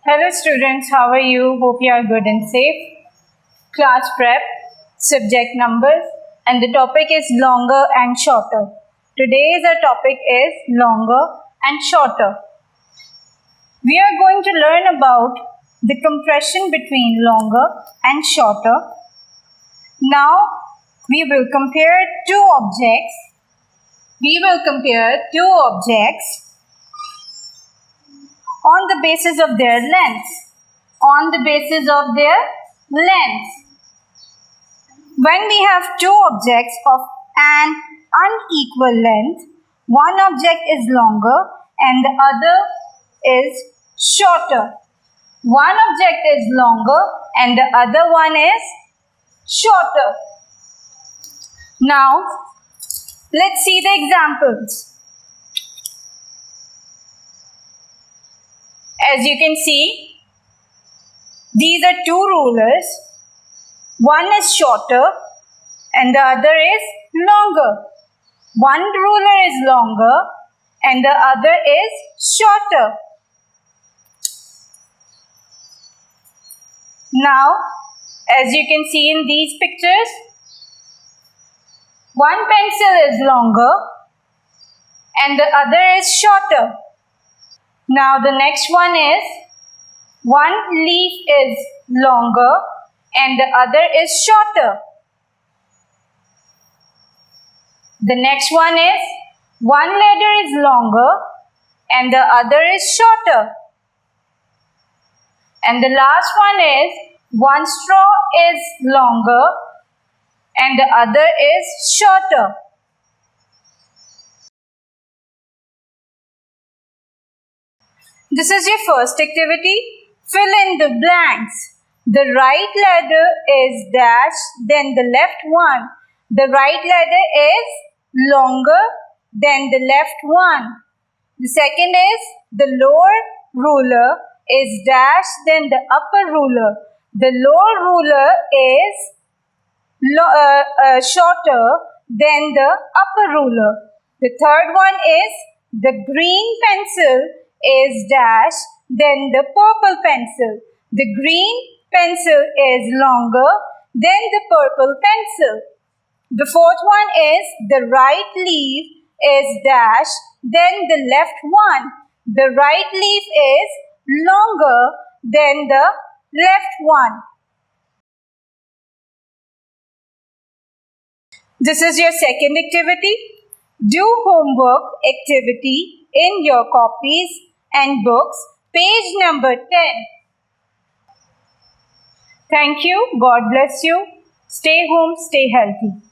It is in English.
Hello students, how are you? Hope you are good and safe. Class prep, subject numbers, and the topic is longer and shorter. Today's topic is longer and shorter. We are going to learn about the compression between longer and shorter. Now we will compare two objects. On the basis of their lengths. When we have two objects of an unequal length, one object is longer and the other is shorter. One object is longer and the other one is shorter. Now, let's see the examples. As you can see, these are two rulers. One is shorter and the other is longer. One ruler is longer and the other is shorter. Now, as you can see in these pictures, one pencil is longer and the other is shorter. Now the next one is, one leaf is longer and the other is shorter. The next one is, one ladder is longer and the other is shorter. And the last one is, one straw is longer and the other is shorter. This is your first activity. Fill in the blanks. The right ladder is dash, then the left one. The right ladder is longer than the left one. The second is, the lower ruler is dash, then the upper ruler. The lower ruler is shorter than the upper ruler. The third one is, the green pencil is dash, then the purple pencil. The green pencil is longer than the purple pencil. The fourth one is, the right leaf is dash, then the left one. The right leaf is longer than the left one. This is your second activity. Do homework activity in your copies and books, page number 10. Thank you. God bless you. Stay home, stay healthy.